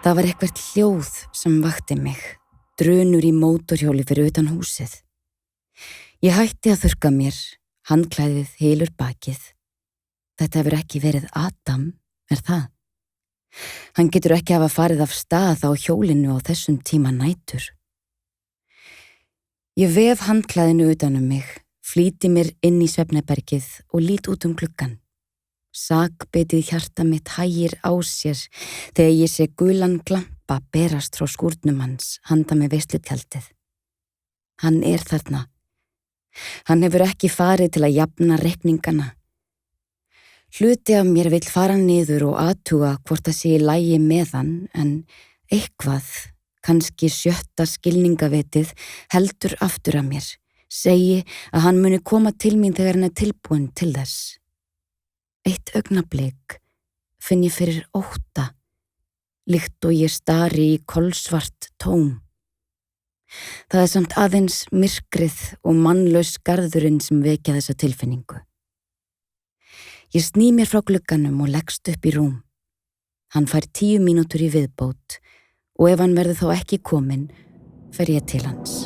Það var eitthvert hljóð sem vakti mig, drunur í mótorhjóli fyrir utan húsið. Ég hætti að þurrka mér, handklæðið hylur bakið. Þetta hefur ekki verið Adam, það? Hann getur ekki hafa farið af stað á hjólinu á þessum tíma nætur. Ég vef handklæðinu utan mig, flýti mér inn í svefnherbergið og lít út gluggann. Sakbitið hjarta mitt hægir á sér þegar ég sé gulan glampa berast frá skúrnum hans handa með veislutjaldið. Hann þarna. Hann hefur ekki farið til að jafna reikningana. Hluti af mér vill fara niður og athuga hvort það sé í lagi með hann, en eitthvað, kannski 7. skilningavitið, heldur aftur af mér, segi að hann muni koma til mín þegar hann tilbúinn til þess. Eitt augnablik finn ég fyrir ótta, líkt og ég stari í kolsvart tóm. Það samt aðeins myrkrið og mannlaus garðurinn sem vekja þessa tilfinningu. Ég sný mér frá glugganum og leggst upp í rúm. Hann fær 10 mínútur í viðbót og ef hann verður þá ekki kominn, fer ég til hans.